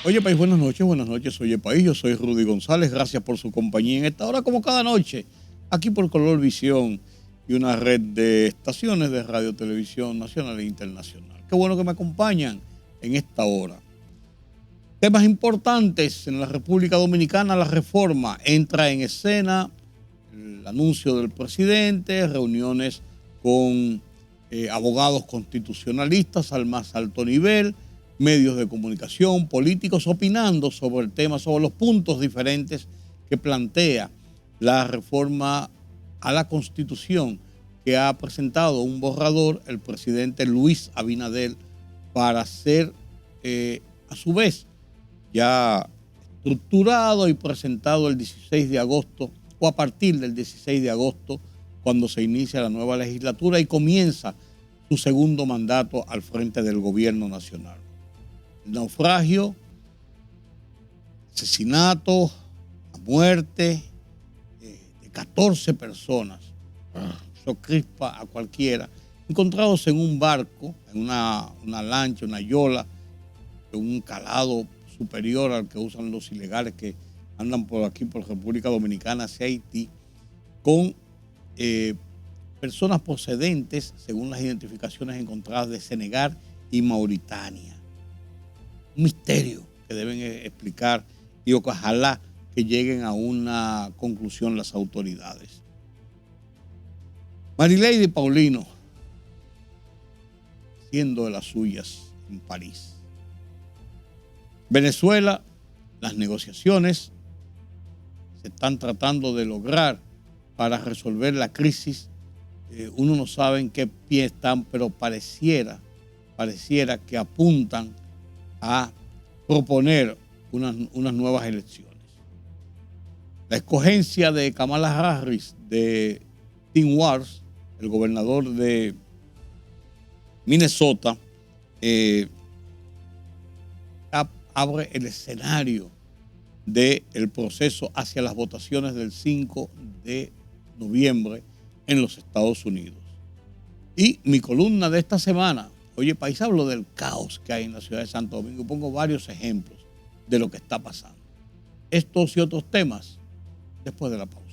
Oye País, buenas noches, oye País, yo soy Rudy González, gracias por su compañía en esta hora como cada noche, aquí por Color Visión y una red de estaciones de radio, televisión nacional e internacional. Qué bueno que me acompañan en esta hora. Temas importantes en la República Dominicana, la reforma entra en escena, el anuncio del presidente, reuniones con abogados constitucionalistas al más alto nivel, medios de comunicación, políticos opinando sobre el tema, sobre los puntos diferentes que plantea la reforma a la Constitución que ha presentado un borrador el presidente Luis Abinader para ser a su vez ya estructurado y presentado el 16 de agosto o a partir del 16 de agosto cuando se inicia la nueva legislatura y comienza su segundo mandato al frente del gobierno nacional. El naufragio, asesinato, la muerte de 14 personas, eso crispa a cualquiera, encontrados en un barco, en una lancha, una yola, de un calado superior al que usan los ilegales que andan por aquí, por República Dominicana hacia Haití, con personas procedentes, según las identificaciones encontradas, de Senegal y Mauritania. Un misterio que deben explicar y ojalá que lleguen a una conclusión las autoridades. Marileide Paulino, haciendo de las suyas en París. Venezuela, las negociaciones se están tratando de lograr para resolver la crisis. Uno no sabe en qué pie están, pero pareciera que apuntan a proponer unas nuevas elecciones. La escogencia de Kamala Harris de Tim Walz, el gobernador de Minnesota, abre el escenario del proceso hacia las votaciones del 5 de noviembre en los Estados Unidos. Y mi columna de esta semana, oye País, hablo del caos que hay en la ciudad de Santo Domingo. Pongo varios ejemplos de lo que está pasando. Estos y otros temas después de la pausa.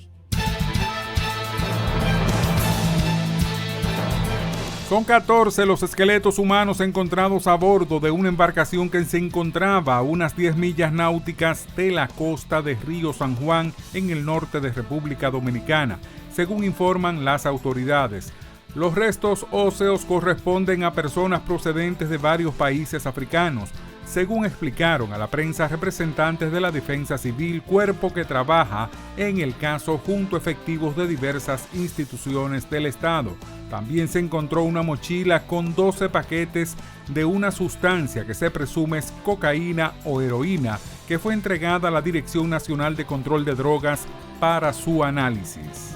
Son 14 los esqueletos humanos encontrados a bordo de una embarcación que se encontraba a unas 10 millas náuticas de la costa de Río San Juan en el norte de República Dominicana, según informan las autoridades. Los restos óseos corresponden a personas procedentes de varios países africanos, según explicaron a la prensa representantes de la Defensa Civil, cuerpo que trabaja en el caso junto a efectivos de diversas instituciones del Estado. También se encontró una mochila con 12 paquetes de una sustancia que se presume es cocaína o heroína, que fue entregada a la Dirección Nacional de Control de Drogas para su análisis.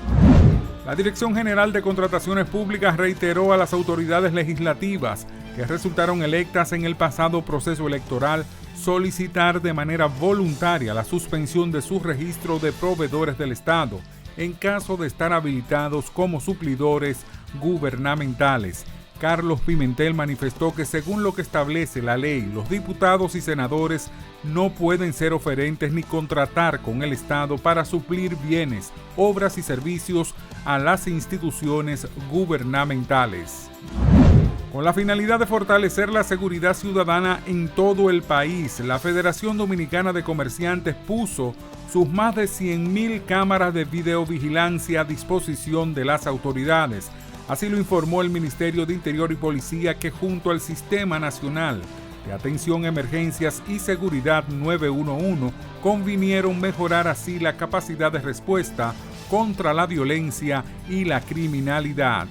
La Dirección General de Contrataciones Públicas reiteró a las autoridades legislativas que resultaron electas en el pasado proceso electoral solicitar de manera voluntaria la suspensión de su registro de proveedores del Estado en caso de estar habilitados como suplidores gubernamentales. Carlos Pimentel manifestó que según lo que establece la ley, los diputados y senadores no pueden ser oferentes ni contratar con el Estado para suplir bienes, obras y servicios a las instituciones gubernamentales. Con la finalidad de fortalecer la seguridad ciudadana en todo el país, la Federación Dominicana de Comerciantes puso sus más de 100.000 cámaras de videovigilancia a disposición de las autoridades. Así lo informó el Ministerio de Interior y Policía, que junto al Sistema Nacional de Atención a Emergencias y Seguridad 911 convinieron mejorar así la capacidad de respuesta contra la violencia y la criminalidad.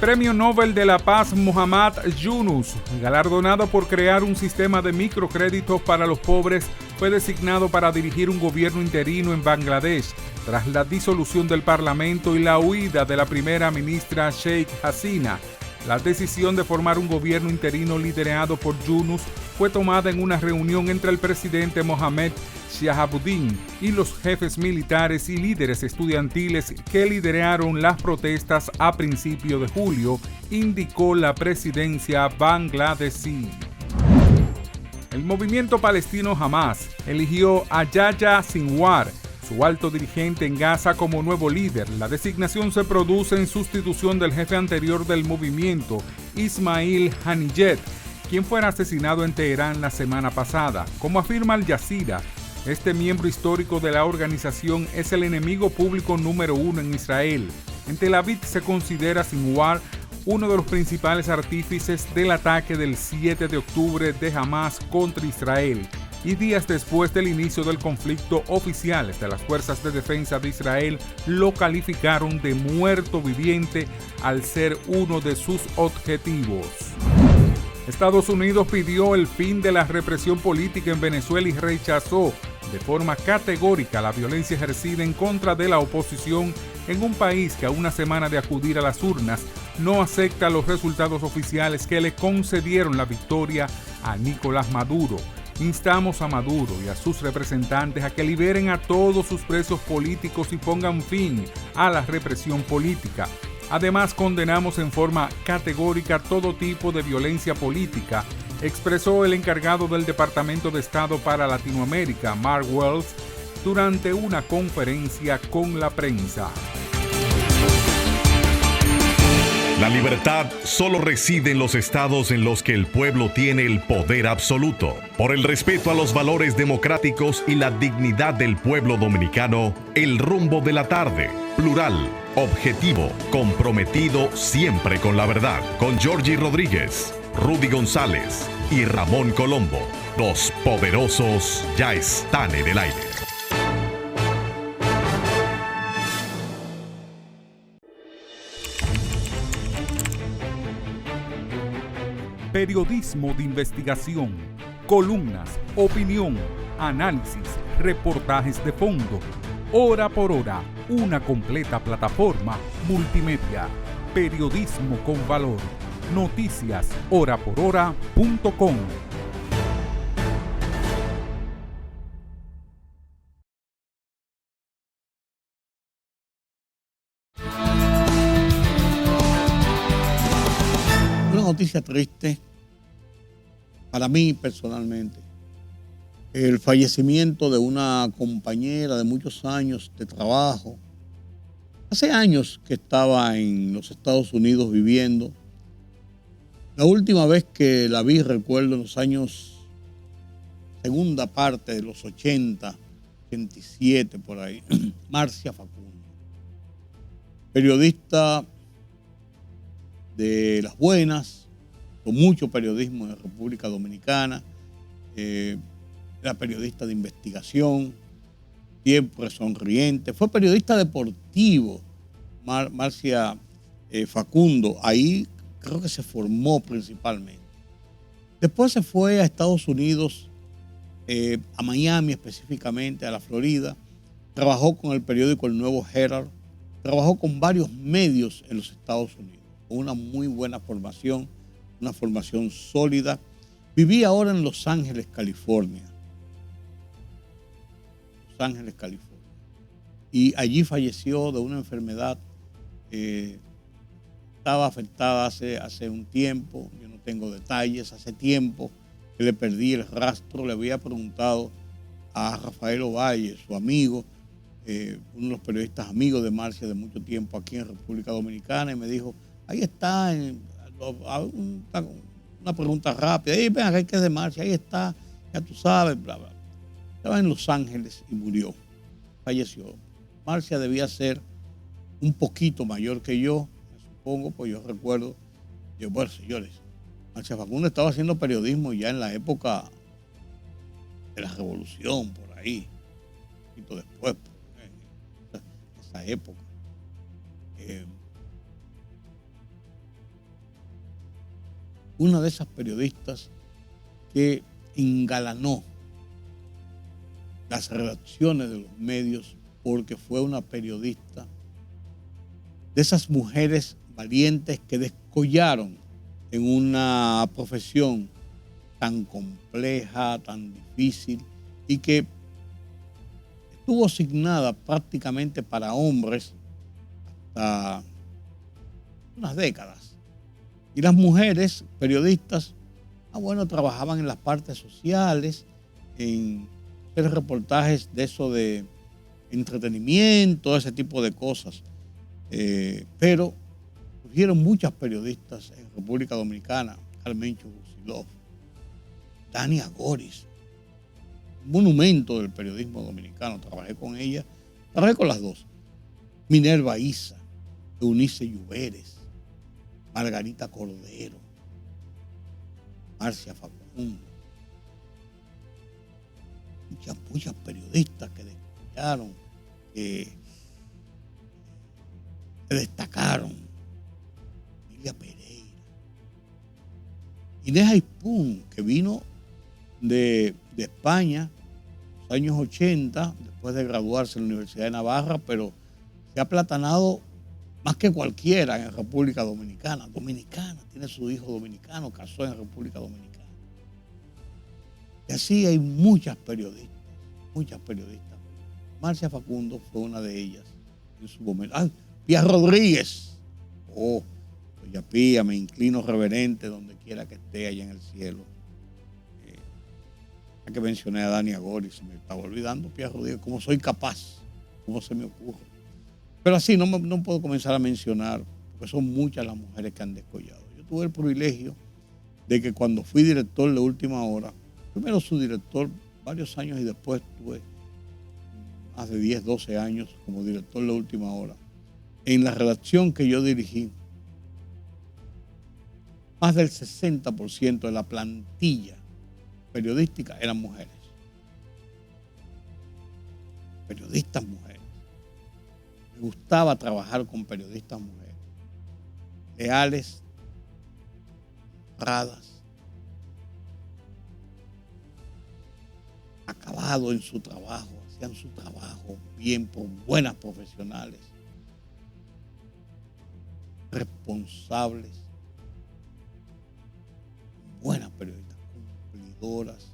Premio Nobel de la Paz Muhammad Yunus, galardonado por crear un sistema de microcréditos para los pobres, fue designado para dirigir un gobierno interino en Bangladesh tras la disolución del parlamento y la huida de la primera ministra Sheikh Hasina. La decisión de formar un gobierno interino liderado por Yunus fue fue tomada en una reunión entre el presidente Mohamed Shahabuddin y los jefes militares y líderes estudiantiles que lideraron las protestas a principios de julio, indicó la presidencia bangladesí. El movimiento palestino Hamas eligió a Yahya Sinwar, su alto dirigente en Gaza, como nuevo líder. La designación se produce en sustitución del jefe anterior del movimiento, Ismail Haniyeh, quien fuera asesinado en Teherán la semana pasada. Como afirma Al Jazeera, este miembro histórico de la organización es el enemigo público número 1 en Israel. En Tel Aviv se considera Sinwar uno de los principales artífices del ataque del 7 de octubre de Hamas contra Israel, y días después del inicio del conflicto, oficiales de las Fuerzas de Defensa de Israel lo calificaron de muerto viviente al ser uno de sus objetivos. Estados Unidos pidió el fin de la represión política en Venezuela y rechazó de forma categórica la violencia ejercida en contra de la oposición en un país que a una semana de acudir a las urnas no acepta los resultados oficiales que le concedieron la victoria a Nicolás Maduro. Instamos a Maduro y a sus representantes a que liberen a todos sus presos políticos y pongan fin a la represión política. Además, condenamos en forma categórica todo tipo de violencia política, expresó el encargado del Departamento de Estado para Latinoamérica, Mark Wells, durante una conferencia con la prensa. La libertad solo reside en los estados en los que el pueblo tiene el poder absoluto. Por el respeto a los valores democráticos y la dignidad del pueblo dominicano, El Rumbo de la Tarde, plural, objetivo, comprometido siempre con la verdad. Con Georgie Rodríguez, Rudy González y Ramón Colombo. Los poderosos ya están en el aire. Periodismo de investigación, columnas, opinión, análisis, reportajes de fondo. Hora por hora, una completa plataforma multimedia. Periodismo con valor. Noticias horaporhora.com. Una noticia triste para mí personalmente. El fallecimiento de una compañera de muchos años de trabajo. Hace años que estaba en los Estados Unidos viviendo. La última vez que la vi, recuerdo, en los años, segunda parte de los 80, 87 por ahí, Marcia Facundo. Periodista de las buenas, con mucho periodismo en la República Dominicana. Era periodista de investigación, siempre sonriente. Fue periodista deportivo, Marcia Facundo. Ahí creo que se formó principalmente. Después se fue a Estados Unidos, a Miami específicamente, a la Florida. Trabajó con el periódico El Nuevo Herald. Trabajó con varios medios en los Estados Unidos, con una muy buena formación, una formación sólida. Vivía ahora en Los Ángeles, California. Los Ángeles, California. Y allí falleció de una enfermedad. Estaba afectada hace un tiempo, yo no tengo detalles, hace tiempo que le perdí el rastro. Le había preguntado a Rafael Ovalle, su amigo, uno de los periodistas amigos de Marcia de mucho tiempo aquí en República Dominicana, y me dijo, ahí está, una pregunta rápida, ven acá, ¿qué es de Marcia? Ahí está, ya tú sabes, bla, bla. Estaba en Los Ángeles y murió, falleció. Marcia debía ser un poquito mayor que yo, supongo, pues yo recuerdo, bueno, señores, Marcia Facundo estaba haciendo periodismo ya en la época de la Revolución, por ahí, un poquito después, esa época. Una de esas periodistas que engalanó las redacciones de los medios porque fue una periodista de esas mujeres valientes que descollaron en una profesión tan compleja, tan difícil y que estuvo asignada prácticamente para hombres hasta unas décadas. Y las mujeres periodistas, trabajaban en las partes sociales, en hacer reportajes de eso de entretenimiento, ese tipo de cosas. Pero surgieron muchas periodistas en República Dominicana, Carmencho Busilov, Dania Goris, un monumento del periodismo dominicano, trabajé con ella, trabajé con las dos, Minerva Isa, Eunice Lluveres, Margarita Cordero, Marcia Facundo, muchas periodistas que desarrollaron, que destacaron. Emilia Pereira, Inés Ayspún, que vino de España en los años 80, después de graduarse en la Universidad de Navarra, pero se ha aplatanado más que cualquiera en República Dominicana. Dominicana, tiene su hijo dominicano, casó en República Dominicana. Y así hay muchas periodistas. Marcia Facundo fue una de ellas en su momento. Pía Rodríguez. Doña Pía, me inclino reverente donde quiera que esté allá en el cielo. Ya que mencioné a Dania Goris, se me estaba olvidando, Pía Rodríguez, cómo soy capaz, cómo se me ocurre. Pero así no puedo comenzar a mencionar, porque son muchas las mujeres que han descollado. Yo tuve el privilegio de que cuando fui director de Última Hora, primero subdirector varios años y después tuve más de 10, 12 años como director de Última Hora. En la redacción que yo dirigí, más del 60% de la plantilla periodística eran mujeres. Periodistas mujeres. Me gustaba trabajar con periodistas mujeres. Leales, honradas, acabado en su trabajo, hacían su trabajo bien, por buenas profesionales, responsables, buenas periodistas, cumplidoras.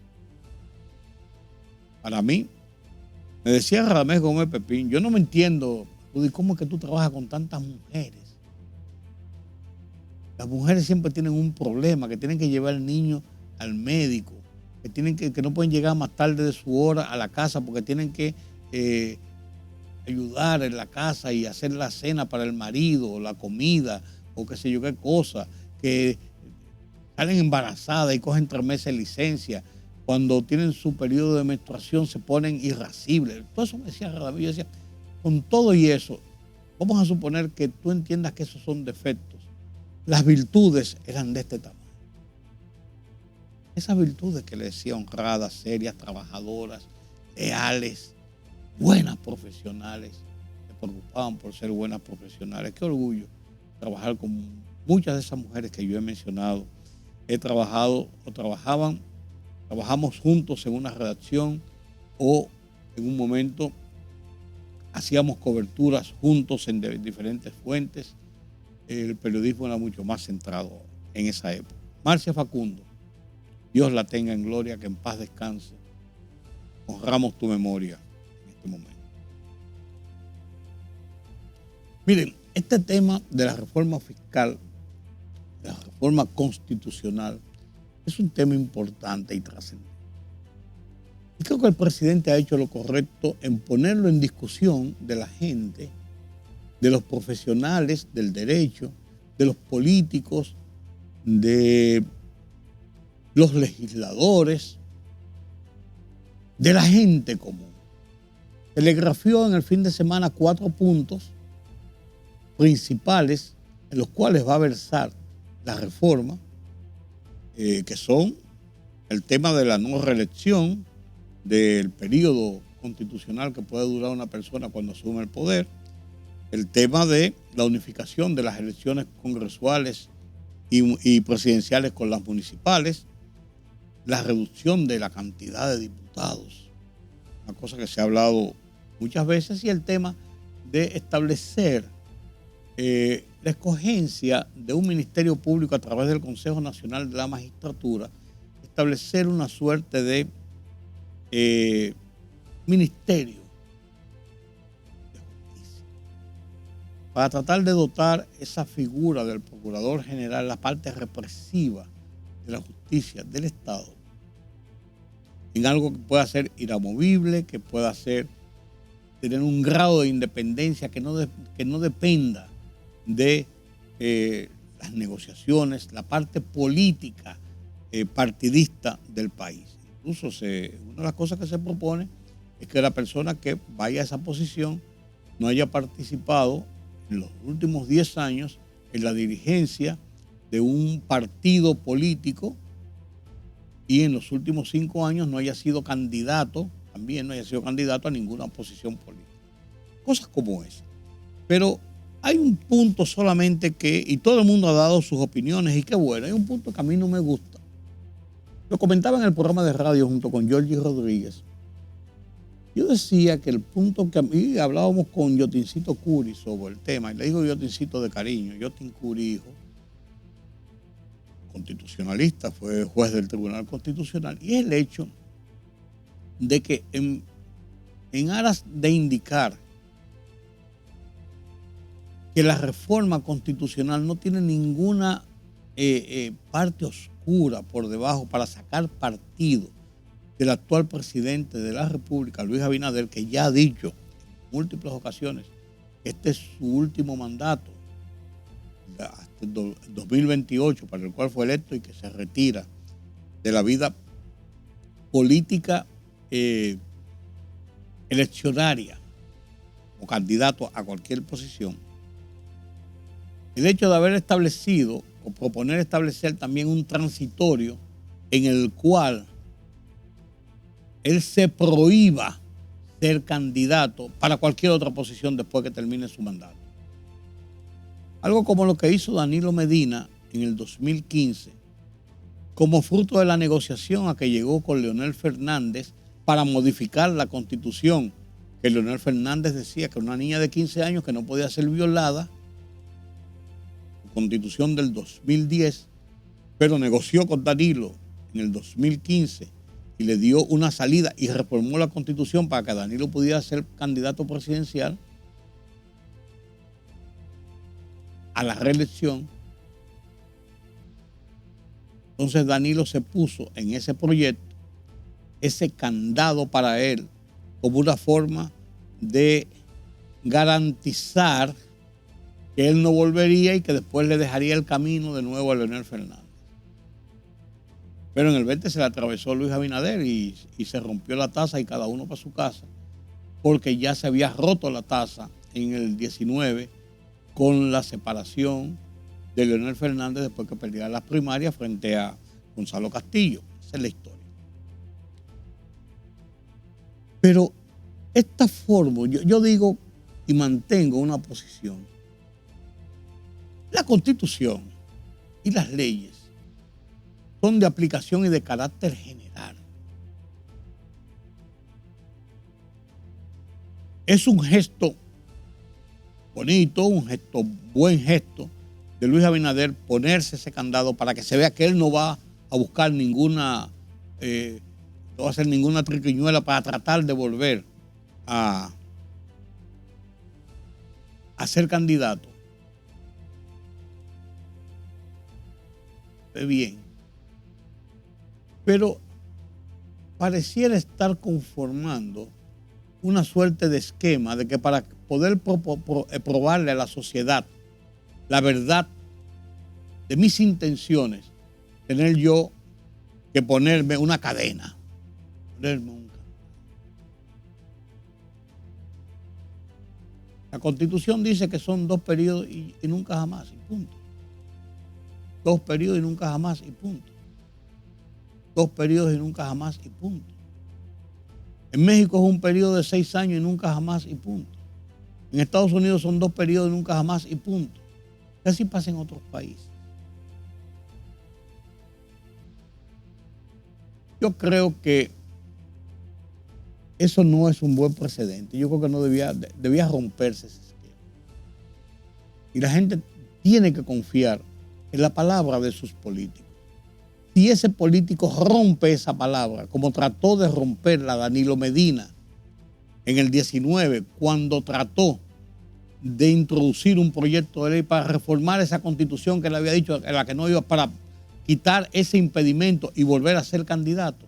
Para mí, me decía Radamés Gómez Pepín, yo no me entiendo, Rudy, ¿cómo es que tú trabajas con tantas mujeres? Las mujeres siempre tienen un problema, que tienen que llevar al niño al médico, que no pueden llegar más tarde de su hora a la casa porque tienen que ayudar en la casa y hacer la cena para el marido, o la comida, o qué sé yo qué cosa, que salen embarazadas y cogen 3 meses de licencia. Cuando tienen su periodo de menstruación se ponen irascibles. Todo eso me decía Radamés. Yo decía, con todo y eso, vamos a suponer que tú entiendas que esos son defectos. Las virtudes eran de este tamaño. Esas virtudes que le decía, honradas, serias, trabajadoras, leales, buenas profesionales, se preocupaban por ser buenas profesionales. Qué orgullo trabajar con muchas de esas mujeres que yo he mencionado. He trabajado o trabajamos juntos en una redacción o en un momento hacíamos coberturas juntos en diferentes fuentes. El periodismo era mucho más centrado en esa época. Marcia Facundo, Dios la tenga en gloria, que en paz descanse. Honramos tu memoria en este momento. Miren, este tema de la reforma fiscal, de la reforma constitucional, es un tema importante y trascendente. Y creo que el presidente ha hecho lo correcto en ponerlo en discusión de la gente, de los profesionales del derecho, de los políticos, de los legisladores, de la gente común. Telegrafió en el fin de semana 4 puntos principales en los cuales va a versar la reforma, que son el tema de la no reelección, del periodo constitucional que puede durar una persona cuando asume el poder, el tema de la unificación de las elecciones congresuales y presidenciales con las municipales, la reducción de la cantidad de diputados, una cosa que se ha hablado muchas veces, y el tema de establecer la escogencia de un ministerio público a través del Consejo Nacional de la Magistratura, establecer una suerte de ministerio de justicia para tratar de dotar esa figura del procurador general, la parte represiva de la justicia del Estado, en algo que pueda ser inamovible, que pueda tener un grado de independencia que no dependa de las negociaciones, la parte política partidista del país. Incluso una de las cosas que se propone es que la persona que vaya a esa posición no haya participado en los últimos 10 años en la dirigencia de un partido político y en los últimos 5 años no haya sido candidato, también no haya sido candidato a ninguna posición política. Cosas como esa. Pero hay un punto solamente y todo el mundo ha dado sus opiniones y qué bueno, hay un punto que a mí no me gusta. Lo comentaba en el programa de radio junto con Georgie Rodríguez. Yo decía que el punto que a mí, hablábamos con Yotincito Curi sobre el tema, y le digo Yotincito de cariño, Yotin Curi, hijo, constitucionalista, fue juez del Tribunal Constitucional, y es el hecho de que en aras de indicar que la reforma constitucional no tiene ninguna parte oscura por debajo para sacar partido del actual presidente de la República, Luis Abinader, que ya ha dicho en múltiples ocasiones que este es su último mandato hasta el 2028, para el cual fue electo, y que se retira de la vida política eleccionaria o candidato a cualquier posición. El hecho de haber establecido o proponer establecer también un transitorio en el cual él se prohíba ser candidato para cualquier otra posición después que termine su mandato. Algo como lo que hizo Danilo Medina en el 2015, como fruto de la negociación a que llegó con Leonel Fernández para modificar la Constitución, que Leonel Fernández decía que una niña de 15 años que no podía ser violada, Constitución del 2010, pero negoció con Danilo en el 2015 y le dio una salida y reformó la Constitución para que Danilo pudiera ser candidato presidencial a la reelección. Entonces Danilo se puso en ese proyecto, ese candado para él, como una forma de garantizar que él no volvería y que después le dejaría el camino de nuevo a Leonel Fernández. Pero en el 20 se le atravesó Luis Abinader y se rompió la taza y cada uno para su casa, porque ya se había roto la taza en el 19 con la separación de Leonel Fernández después que perdiera las primarias frente a Gonzalo Castillo. Esa es la historia. Pero esta forma, yo digo y mantengo una posición. La Constitución y las leyes son de aplicación y de carácter general. Es un gesto bonito, buen gesto de Luis Abinader ponerse ese candado para que se vea que él no va a buscar no va a hacer ninguna triquiñuela para tratar de volver a ser candidato. Bien. Pero pareciera estar conformando una suerte de esquema de que para poder probarle a la sociedad la verdad de mis intenciones, tener yo que ponerme una cadena. La Constitución dice que son 2 periodos y nunca jamás, y punto. 2 periodos y nunca jamás, y punto. 2 periodos y nunca jamás, y punto. En México es un periodo de 6 años y nunca jamás, y punto. En Estados Unidos son 2 periodos y nunca jamás, y punto. Y así pasa en otros países. Yo creo que eso no es un buen precedente. Yo creo que no debía romperse ese esquema. Y la gente tiene que confiar en la palabra de sus políticos. si ese político rompe esa palabra, como trató de romperla Danilo Medina en el 19, cuando trató de introducir un proyecto de ley para reformar esa constitución que le había dicho, en la que no iba, para quitar ese impedimento y volver a ser candidato.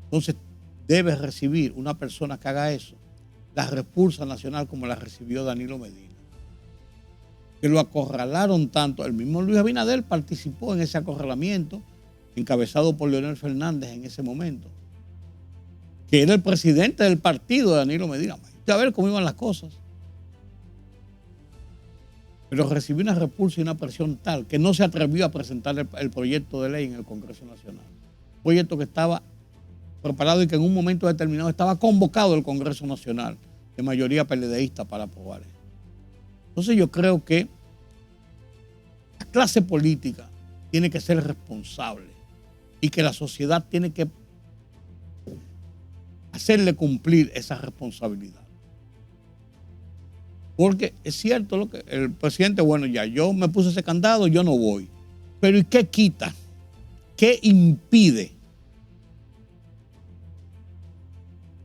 Entonces debe recibir una persona que haga eso la repulsa nacional como la recibió Danilo Medina. Que lo acorralaron tanto. El mismo Luis Abinader participó en ese acorralamiento, encabezado por Leonel Fernández en ese momento, que era el presidente del partido de Danilo Medina. A ver cómo iban las cosas. Pero recibió una repulsa y una presión tal que no se atrevió a presentar el proyecto de ley en el Congreso Nacional. Un proyecto que estaba preparado y que en un momento determinado estaba convocado el Congreso Nacional de mayoría PLDista para aprobar esto. Entonces yo creo que la clase política tiene que ser responsable y que la sociedad tiene que hacerle cumplir esa responsabilidad. Porque es cierto lo que el presidente, bueno, ya yo me puse ese candado, yo no voy. Pero ¿y qué quita? ¿Qué impide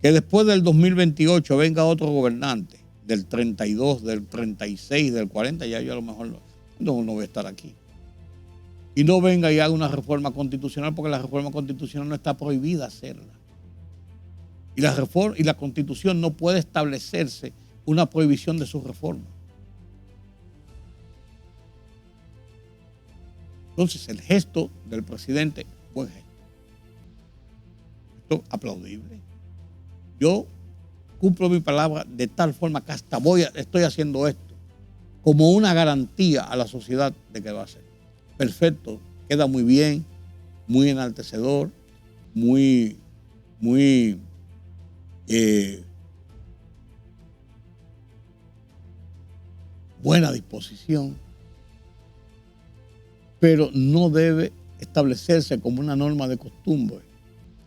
que después del 2028 venga otro gobernante, del 32, del 36, del 40, ya yo a lo mejor no voy a estar aquí? Y no venga y haga una reforma constitucional, porque la reforma constitucional no está prohibida hacerla. Y la constitución no puede establecerse una prohibición de su reforma. Entonces el gesto del presidente, buen gesto. Esto aplaudible. Yo cumplo mi palabra de tal forma que hasta estoy haciendo esto como una garantía a la sociedad de que va a ser. Perfecto, queda muy bien, muy enaltecedor, muy buena disposición, pero no debe establecerse como una norma de costumbre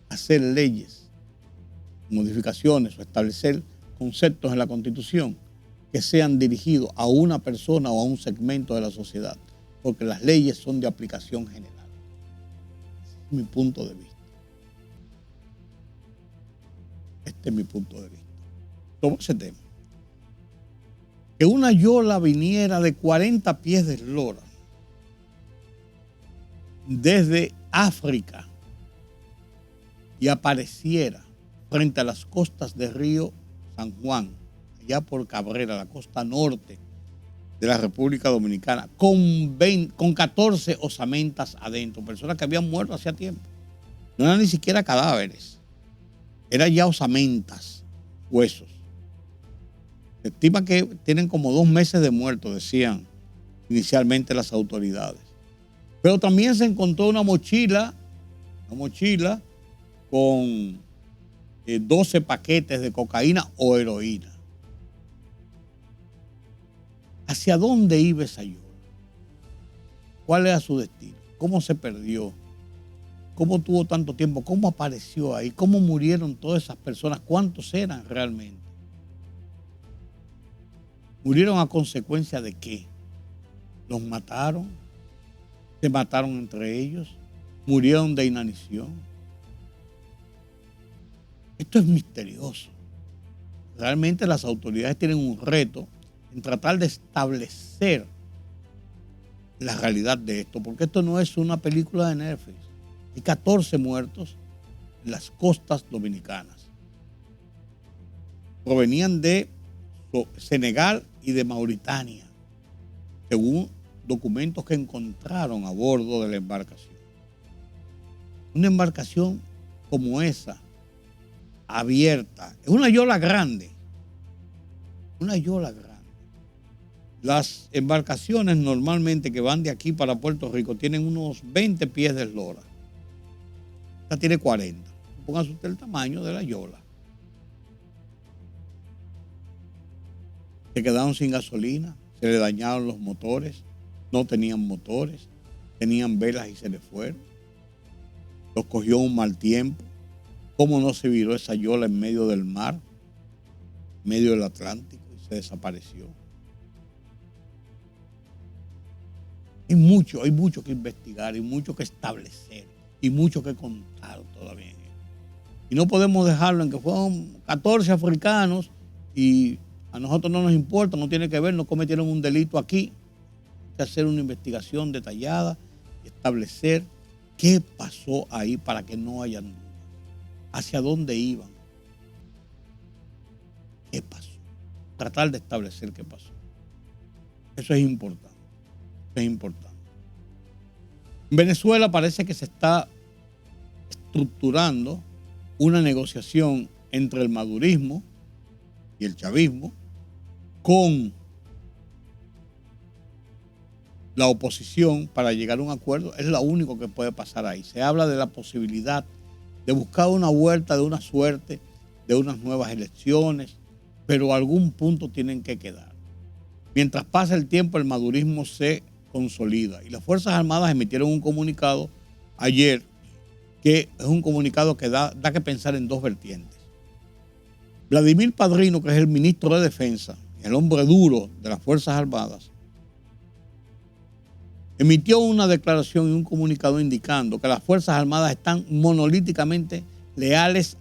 hacer leyes, modificaciones o establecer conceptos en la Constitución que sean dirigidos a una persona o a un segmento de la sociedad, porque las leyes son de aplicación general. Ese es mi punto de vista. Este es mi punto de vista. Sobre ese tema. Que una yola viniera de 40 pies de eslora desde África y apareciera frente a las costas del río San Juan, allá por Cabrera, la costa norte de la República Dominicana, con 14 osamentas adentro, personas que habían muerto hacía tiempo. No eran ni siquiera cadáveres, eran ya osamentas, huesos. Se estima que tienen como 2 meses de muertos, decían inicialmente las autoridades. Pero también se encontró una mochila con 12 paquetes de cocaína o heroína. ¿Hacia dónde iba esa yola? ¿Cuál era su destino? ¿Cómo se perdió? ¿Cómo tuvo tanto tiempo? ¿Cómo apareció ahí? ¿Cómo murieron todas esas personas? ¿Cuántos eran realmente? ¿Murieron a consecuencia de qué? ¿Los mataron? ¿Se mataron entre ellos? ¿Murieron de inanición? Esto es misterioso. Realmente las autoridades tienen un reto en tratar de establecer la realidad de esto, porque esto no es una película de Netflix. Hay 14 muertos en las costas dominicanas. Provenían de Senegal y de Mauritania, según documentos que encontraron a bordo de la embarcación. Una embarcación como esa, abierta, es una yola grande, Las embarcaciones normalmente que van de aquí para Puerto Rico tienen unos 20 pies de eslora. Esta tiene 40. Póngase usted el tamaño de la yola. Se quedaron sin gasolina, se le dañaron los motores, no tenían motores, tenían velas y se les fueron. Los cogió un mal tiempo. ¿Cómo no se viró esa yola en medio del mar, en medio del Atlántico, y se desapareció? Hay mucho que investigar, hay mucho que establecer y mucho que contar todavía. Y no podemos dejarlo en que fueron 14 africanos y a nosotros no nos importa, no tiene que ver, no cometieron un delito aquí. Hay que hacer una investigación detallada y establecer qué pasó ahí para que no hayan dudas. ¿Hacia dónde iban? ¿Qué pasó? Tratar de establecer qué pasó. Eso es importante. Eso es importante. En Venezuela parece que se está estructurando una negociación entre el madurismo y el chavismo con la oposición para llegar a un acuerdo. Es lo único que puede pasar ahí. Se habla de la posibilidad de buscar una vuelta, de una suerte, de unas nuevas elecciones, pero a algún punto tienen que quedar. Mientras pasa el tiempo, el madurismo se consolida y las Fuerzas Armadas emitieron un comunicado ayer que es un comunicado que da que pensar en dos vertientes. Vladimir Padrino, que es el ministro de Defensa, el hombre duro de las Fuerzas Armadas, emitió una declaración y un comunicado indicando que las Fuerzas Armadas están monolíticamente leales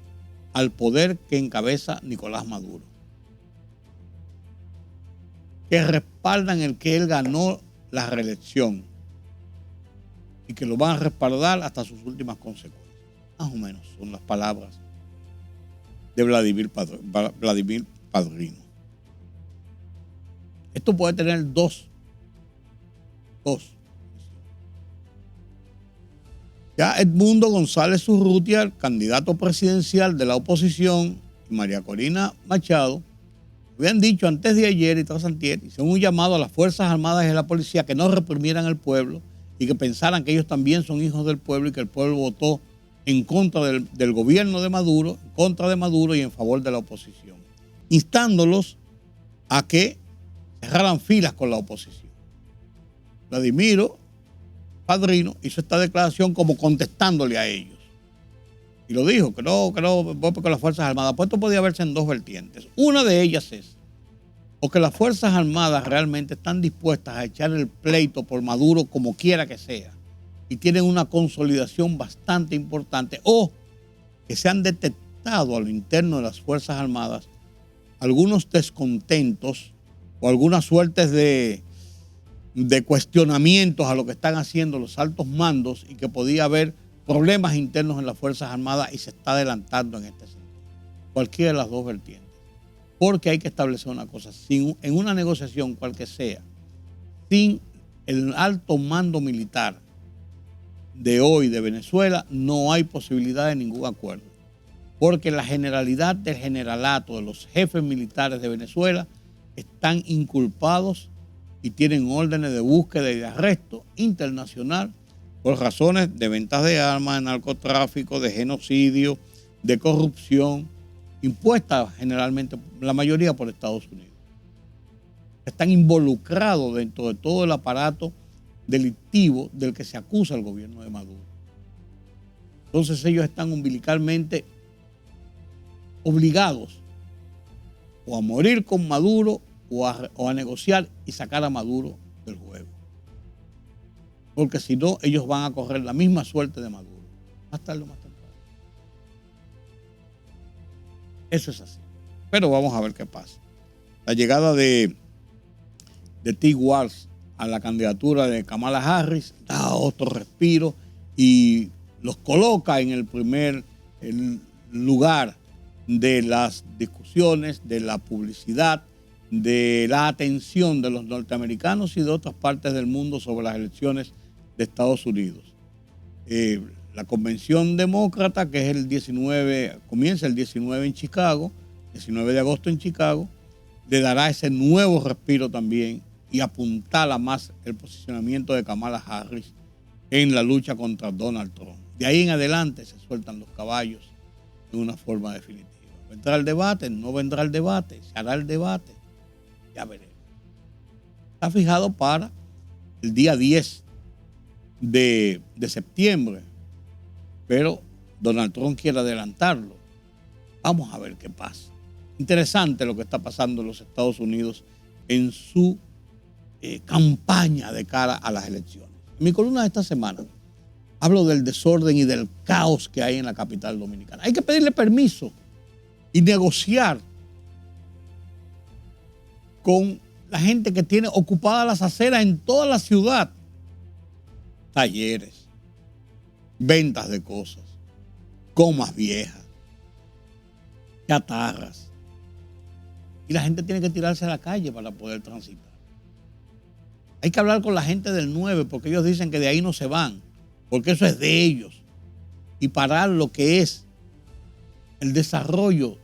al poder que encabeza Nicolás Maduro, que respaldan el que él ganó la reelección y que lo van a respaldar hasta sus últimas consecuencias. Más o menos son las palabras de Vladimir Padrino. Esto puede tener dos. Ya Edmundo González Urrutia, candidato presidencial de la oposición, y María Corina Machado, habían dicho antes de ayer y tras antier, hicieron un llamado a las Fuerzas Armadas y a la policía que no reprimieran al pueblo y que pensaran que ellos también son hijos del pueblo y que el pueblo votó en contra del gobierno de Maduro, en contra de Maduro y en favor de la oposición, instándolos a que cerraran filas con la oposición. Vladimir Padrino hizo esta declaración como contestándole a ellos. Y lo dijo, que no, voy con las Fuerzas Armadas. Pues esto podía verse en dos vertientes. Una de ellas es o que las Fuerzas Armadas realmente están dispuestas a echar el pleito por Maduro como quiera que sea y tienen una consolidación bastante importante, o que se han detectado a lo interno de las Fuerzas Armadas algunos descontentos o algunas suertes de cuestionamientos a lo que están haciendo los altos mandos y que podía haber problemas internos en las Fuerzas Armadas y se está adelantando en este sentido. Cualquiera de las dos vertientes. Porque hay que establecer una cosa, en una negociación cual que sea, sin el alto mando militar de hoy de Venezuela, no hay posibilidad de ningún acuerdo. Porque la generalidad del generalato de los jefes militares de Venezuela están inculpados y tienen órdenes de búsqueda y de arresto internacional por razones de ventas de armas, de narcotráfico, de genocidio, de corrupción, impuestas generalmente, la mayoría por Estados Unidos. Están involucrados dentro de todo el aparato delictivo del que se acusa al gobierno de Maduro. Entonces ellos están umbilicalmente obligados o a morir con Maduro o a negociar y sacar a Maduro del juego. Porque si no, ellos van a correr la misma suerte de Maduro. Más tarde o más temprano. Eso es así. Pero vamos a ver qué pasa. La llegada de T. Walz a la candidatura de Kamala Harris da otro respiro y los coloca en el primer lugar de las discusiones, de la publicidad, de la atención de los norteamericanos y de otras partes del mundo sobre las elecciones de Estados Unidos. La convención demócrata, que es el 19, comienza el 19 en Chicago, 19 de agosto en Chicago, le dará ese nuevo respiro también y apuntala más el posicionamiento de Kamala Harris en la lucha contra Donald Trump. De ahí en adelante se sueltan los caballos de una forma definitiva. ¿Vendrá el debate? ¿No vendrá el debate? ¿Se hará el debate? Ya veremos. Está fijado para el día 10 de septiembre, pero Donald Trump quiere adelantarlo. Vamos a ver qué pasa. Interesante lo que está pasando en los Estados Unidos en su campaña de cara a las elecciones. En mi columna de esta semana hablo del desorden y del caos que hay en la capital dominicana. Hay que pedirle permiso y negociar con la gente que tiene ocupadas las aceras en toda la ciudad. Talleres, ventas de cosas, gomas viejas, chatarras. Y la gente tiene que tirarse a la calle para poder transitar. Hay que hablar con la gente del 9 porque ellos dicen que de ahí no se van, porque eso es de ellos. Y parar lo que es el desarrollo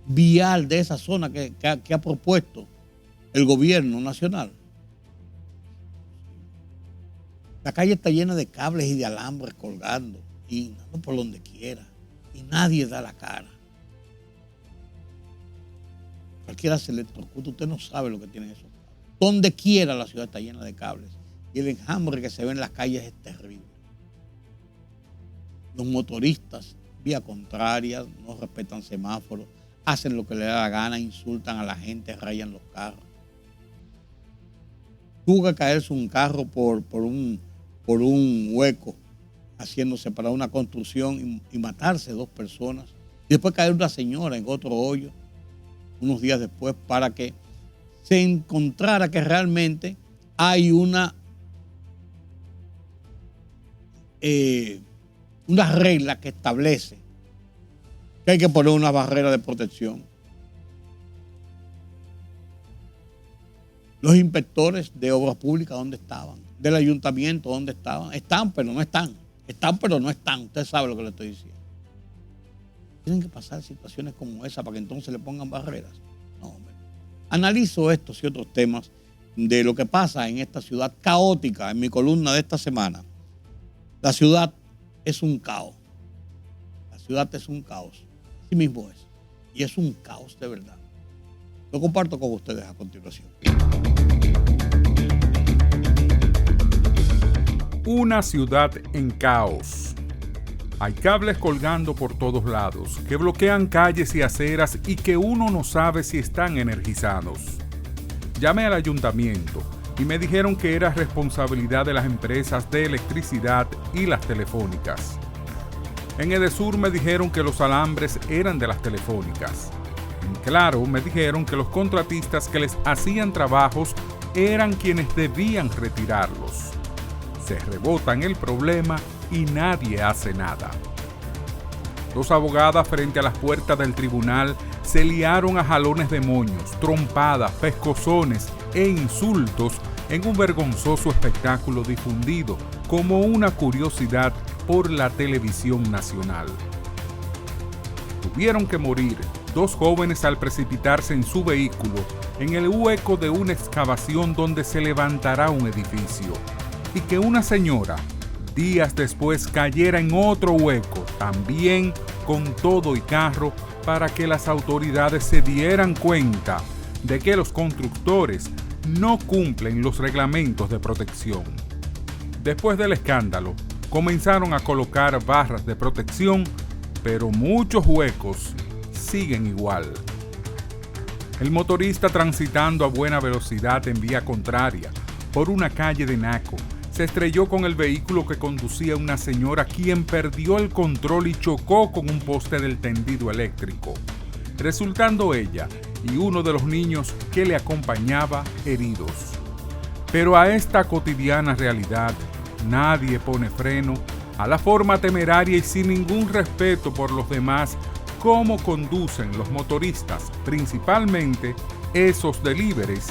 vial de esa zona que ha propuesto el gobierno nacional. La calle está llena de cables y de alambres colgando y andando por donde quiera. Y nadie da la cara. Cualquiera se electrocuta, usted no sabe lo que tienen esos cables. Donde quiera la ciudad está llena de cables. Y el enjambre que se ve en las calles es terrible. Los motoristas, vía contraria, no respetan semáforos, hacen lo que les da la gana, insultan a la gente, rayan los carros. Tuvo que caerse un carro por un hueco, haciéndose para una construcción y matarse 2 personas. Y después caer una señora en otro hoyo, unos días después, para que se encontrara que realmente hay una regla que establece que hay que poner una barrera de protección. Los inspectores de obras públicas, ¿dónde estaban? Del ayuntamiento, ¿dónde estaban? Están, pero no están. Están, pero no están. Usted sabe lo que le estoy diciendo. Tienen que pasar situaciones como esa para que entonces le pongan barreras. No, hombre. Analizo estos y otros temas de lo que pasa en esta ciudad caótica en mi columna de esta semana. La ciudad es un caos. La ciudad es un caos. Así mismo es. Y es un caos de verdad. Lo comparto con ustedes a continuación. Una ciudad en caos. Hay cables colgando por todos lados que bloquean calles y aceras y que uno no sabe si están energizados. Llamé al ayuntamiento y me dijeron que era responsabilidad de las empresas de electricidad y las telefónicas. En Edesur me dijeron que los alambres eran de las telefónicas. En Claro me dijeron que los contratistas que les hacían trabajos eran quienes debían retirarlos. Se rebotan el problema y nadie hace nada. 2 abogadas frente a las puertas del tribunal se liaron a jalones de moños, trompadas, pescozones e insultos en un vergonzoso espectáculo difundido como una curiosidad por la televisión nacional. Tuvieron que morir 2 jóvenes al precipitarse en su vehículo en el hueco de una excavación donde se levantará un edificio, y que una señora, días después, cayera en otro hueco, también con todo y carro, para que las autoridades se dieran cuenta de que los constructores no cumplen los reglamentos de protección. Después del escándalo, comenzaron a colocar barras de protección, pero muchos huecos siguen igual. El motorista transitando a buena velocidad en vía contraria por una calle de Naco se estrelló con el vehículo que conducía una señora, quien perdió el control y chocó con un poste del tendido eléctrico, resultando ella y uno de los niños que le acompañaba heridos. Pero a esta cotidiana realidad nadie pone freno a la forma temeraria y sin ningún respeto por los demás cómo conducen los motoristas, principalmente esos deliveries,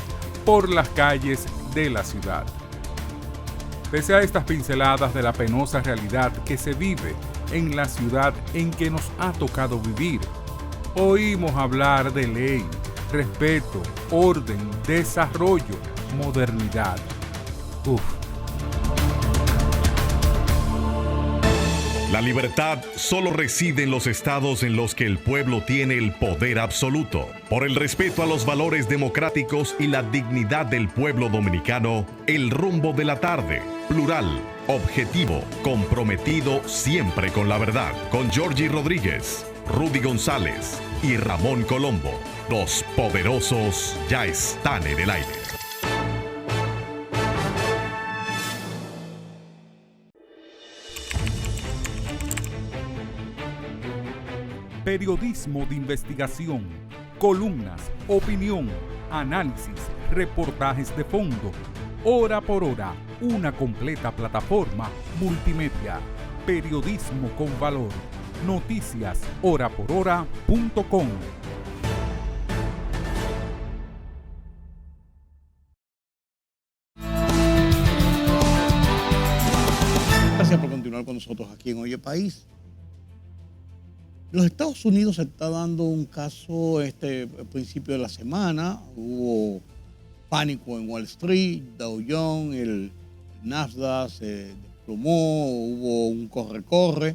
por las calles de la ciudad. Pese a estas pinceladas de la penosa realidad que se vive en la ciudad en que nos ha tocado vivir, oímos hablar de ley, respeto, orden, desarrollo, modernidad. La libertad solo reside en los estados en los que el pueblo tiene el poder absoluto. Por el respeto a los valores democráticos y la dignidad del pueblo dominicano, El Rumbo de la Tarde, plural, objetivo, comprometido siempre con la verdad. Con Georgie Rodríguez, Rudy González y Ramón Colombo. Los poderosos ya están en el aire. periodismo de investigación, columnas, opinión, análisis, reportajes de fondo. Hora por hora, una completa plataforma multimedia. Periodismo con valor. Noticias horaporhora.com. Gracias por continuar con nosotros aquí en Oye País. Los Estados Unidos se está dando un caso principio de la semana. Hubo pánico en Wall Street, Dow Jones, el Nasdaq se desplomó, hubo un corre-corre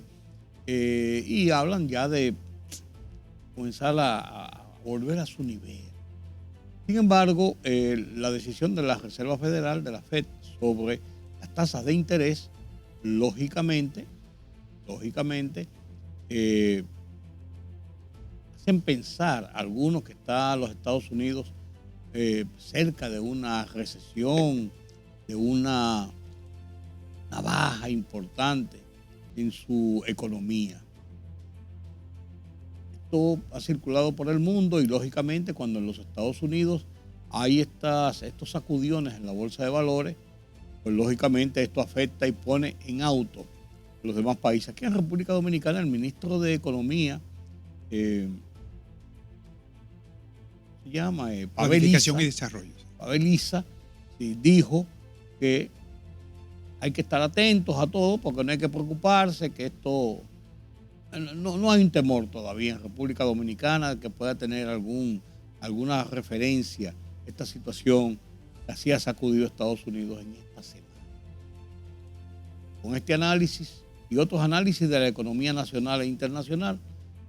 y hablan ya de comenzar a volver a su nivel. Sin embargo, la decisión de la Reserva Federal, de la FED, sobre las tasas de interés, lógicamente, hacen pensar a algunos que están los Estados Unidos cerca de una recesión, de una baja importante en su economía. Esto ha circulado por el mundo y lógicamente cuando en los Estados Unidos hay estos sacudiones en la bolsa de valores, pues lógicamente esto afecta y pone en auto a los demás países. Aquí en República Dominicana el ministro de Economía se llama Planificación y Desarrollo. Pavel Issa, sí, dijo que hay que estar atentos a todo porque no hay que preocuparse, que esto no hay un temor todavía en República Dominicana que pueda tener alguna referencia a esta situación que así ha sacudido a Estados Unidos en esta semana. Con este análisis y otros análisis de la economía nacional e internacional,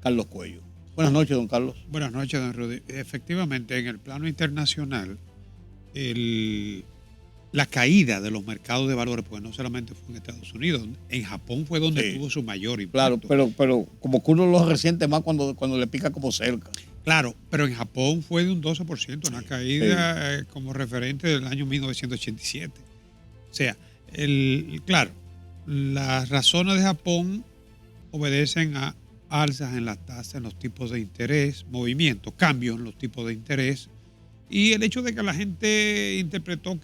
Carlos Cuello. Buenas noches, don Carlos. Buenas noches, don Rudy. Efectivamente, en el plano internacional, la caída de los mercados de valores, pues no solamente fue en Estados Unidos, en Japón fue donde tuvo su mayor impacto. Claro, pero como que uno lo resiente más cuando le pica como cerca. Claro, pero en Japón fue de un 12%, una caída como referente del año 1987. O sea, claro, las razones de Japón obedecen a alzas en las tasas, en los tipos de interés, movimientos, cambios en los tipos de interés, y el hecho de que la gente interpretó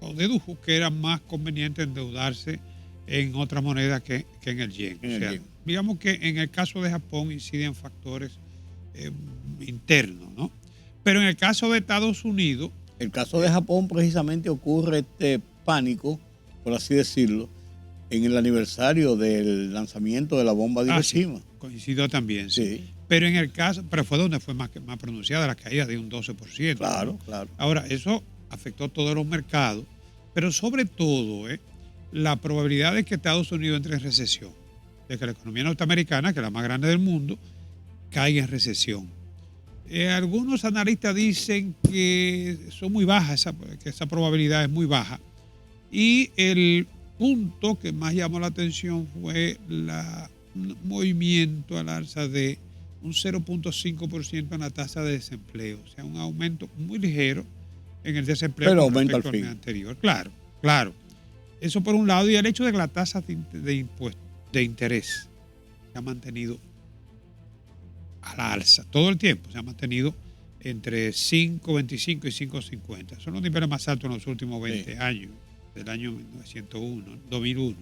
o dedujo que era más conveniente endeudarse en otra moneda que en el yen. Digamos que en el caso de Japón inciden factores internos, ¿no? Pero en el caso de Estados Unidos... El caso de Japón precisamente ocurre este pánico, por así decirlo, en el aniversario del lanzamiento de la bomba de Hiroshima. Sí, coincidió también, sí. Pero en el caso, pero fue donde fue más pronunciada la caída de un 12%. Claro, ¿no? claro. Ahora, eso afectó a todos los mercados, pero sobre todo, la probabilidad de que Estados Unidos entre en recesión, de que la economía norteamericana, que es la más grande del mundo, caiga en recesión. Algunos analistas dicen que son muy bajas, que esa probabilidad es muy baja. Y el punto que más llamó la atención fue un movimiento al alza de un 0.5% en la tasa de desempleo. O sea, un aumento muy ligero en el desempleo pero con aumenta respecto al mes anterior. Claro. Eso por un lado. Y el hecho de que la tasa de interés se ha mantenido a la alza todo el tiempo, se ha mantenido entre 5.25 y 5.50. Son los niveles más altos en los últimos 20 años, del año 2001.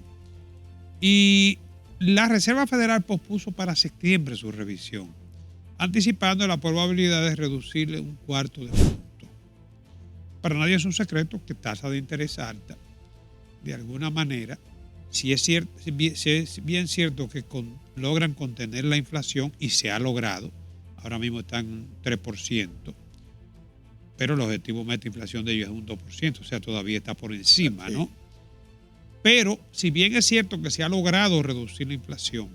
Y la Reserva Federal pospuso para septiembre su revisión, anticipando la probabilidad de reducirle un cuarto de punto. Para nadie es un secreto que tasa de interés alta, de alguna manera, si es bien cierto que logran contener la inflación, y se ha logrado, ahora mismo están en 3%, pero el objetivo meta de inflación de ellos es un 2%, o sea, todavía está por encima, ¿no? Pero, si bien es cierto que se ha logrado reducir la inflación,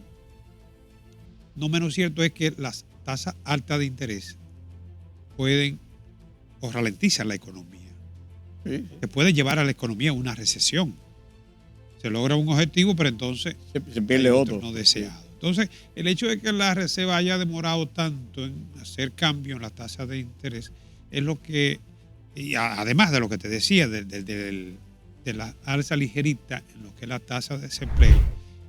no menos cierto es que las tasas altas de interés pueden o ralentizan la economía. Que puede llevar a la economía a una recesión. Se logra un objetivo, pero entonces se pierde otro no deseado. Entonces, el hecho de que la Reserva haya demorado tanto en hacer cambios en las tasas de interés es lo que, y además de lo que te decía, de la alza ligerita en lo que es la tasa de desempleo,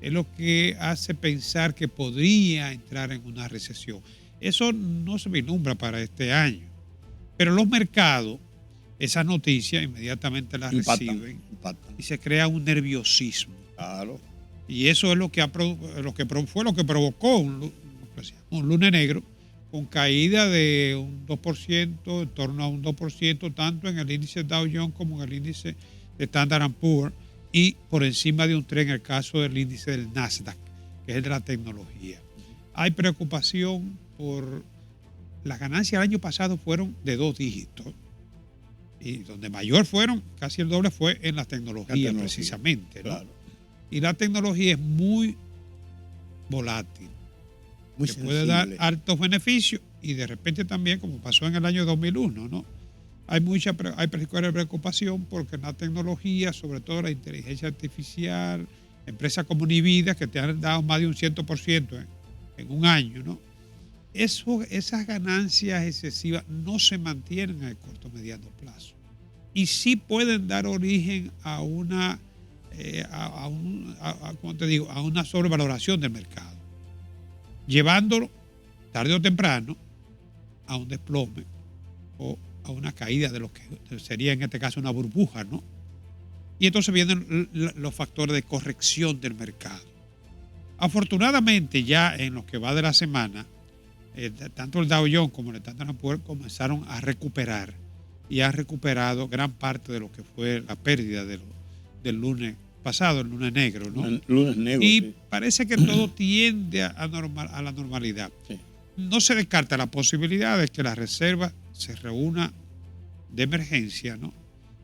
es lo que hace pensar que podría entrar en una recesión. Eso no se vislumbra para este año, pero los mercados, esas noticias inmediatamente las reciben y se crea un nerviosismo. Claro. Y eso es fue lo que provocó un lunes negro con caída de un 2%, en torno a un 2%, tanto en el índice Dow Jones como en el índice de Standard & Poor's, y por encima de un 3 en el caso del índice del Nasdaq, que es el de la tecnología. Hay preocupación por las ganancias del año pasado fueron de 2 dígitos, y donde mayor fueron, casi el doble, fue en la tecnología precisamente, ¿no? Claro. Y la tecnología es muy volátil, muy que puede dar altos beneficios y de repente también, como pasó en el año 2001, ¿no? Hay preocupación porque la tecnología, sobre todo la inteligencia artificial, empresas como Nvidia, que te han dado más de un 100% en un año, ¿no? Esas ganancias excesivas no se mantienen en el corto mediano plazo y sí pueden dar origen a una una sobrevaloración del mercado, llevándolo tarde o temprano a un desplome o a una caída de lo que sería en este caso una burbuja, ¿no? Y entonces vienen los factores de corrección del mercado. Afortunadamente ya en lo que va de la semana, tanto el Dow Jones como el Standard & Poor's comenzaron a recuperar y han recuperado gran parte de lo que fue la pérdida del lunes pasado, el lunes negro, ¿no? El lunes negro, y sí. Parece que todo tiende a la normalidad. Sí. No se descarta la posibilidad de que la reserva se reúna de emergencia, ¿no?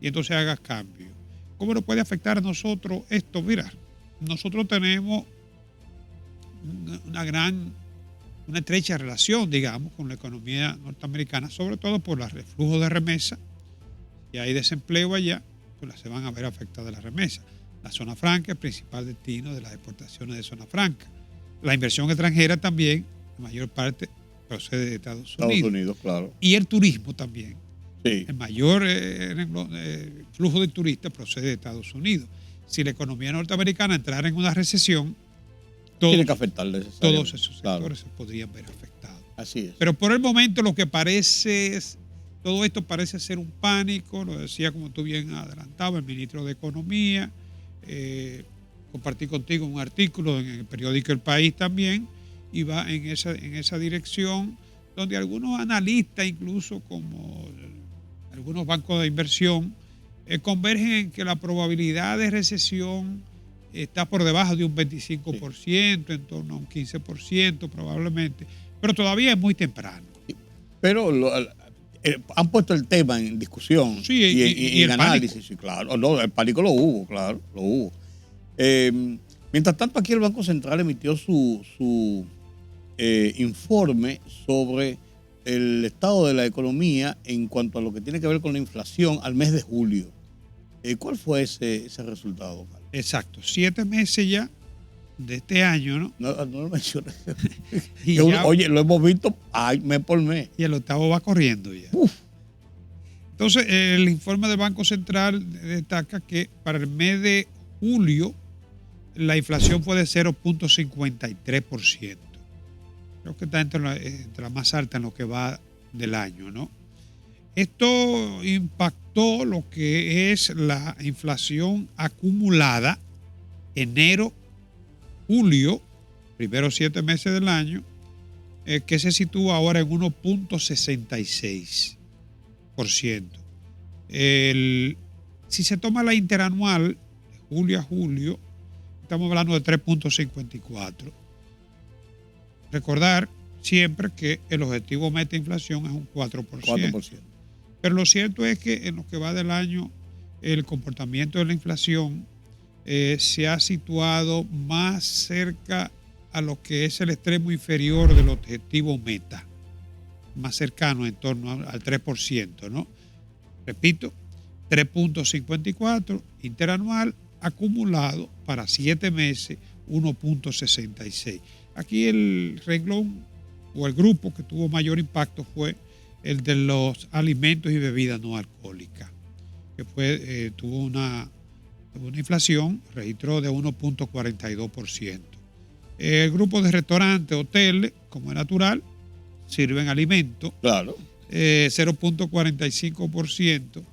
Y entonces haga cambios. ¿Cómo nos puede afectar a nosotros esto? Mira, nosotros tenemos una estrecha relación, digamos, con la economía norteamericana, sobre todo por el reflujo de remesas. Si hay desempleo allá, pues se van a ver afectadas las remesas. La zona franca es el principal destino de las exportaciones de zona franca. La inversión extranjera también, la mayor parte, procede de Estados Unidos. Estados Unidos, claro. Y el turismo también. Sí. El mayor flujo de turistas procede de Estados Unidos. Si la economía norteamericana entrara en una recesión, tiene que afectarle todos esos sectores se podrían ver afectados. Así es. Pero por el momento lo que parece es, todo esto parece ser un pánico, lo decía como tú bien adelantabas, el ministro de Economía. Compartí contigo un artículo en el periódico El País también, y va en esa dirección, donde algunos analistas, incluso como algunos bancos de inversión, convergen en que la probabilidad de recesión está por debajo de un 25%, sí. En torno a un 15% probablemente, pero todavía es muy temprano. Sí. Pero han puesto el tema en discusión, sí, y en análisis, pánico. Sí, claro. No, el pánico lo hubo, claro, lo hubo. Mientras tanto, aquí el Banco Central emitió su informe sobre el estado de la economía en cuanto a lo que tiene que ver con la inflación al mes de julio. ¿Cuál fue ese resultado, Carlos? Exacto, 7 meses ya de este año, ¿no? No lo mencioné. Oye, lo hemos visto mes por mes. Y el octavo va corriendo ya. Uf. Entonces, el informe del Banco Central destaca que para el mes de julio la inflación fue de 0.53%. Creo que está entre la más alta en lo que va del año, ¿no? Esto impactó lo que es la inflación acumulada enero-julio, primeros 7 meses del año, que se sitúa ahora en 1.66%. Si se toma la interanual, de julio a julio, estamos hablando de 3.54%. Recordar siempre que el objetivo meta inflación es un 4%. Pero lo cierto es que en lo que va del año, el comportamiento de la inflación se ha situado más cerca a lo que es el extremo inferior del objetivo meta, más cercano en torno al 3%, ¿no? Repito, 3.54 interanual, acumulado para 7 meses, 1.66. Aquí el renglón o el grupo que tuvo mayor impacto fue el de los alimentos y bebidas no alcohólicas, que tuvo una inflación, registró de 1.42%. El grupo de restaurantes, hoteles, como es natural, sirven alimentos, Claro. 0.45%.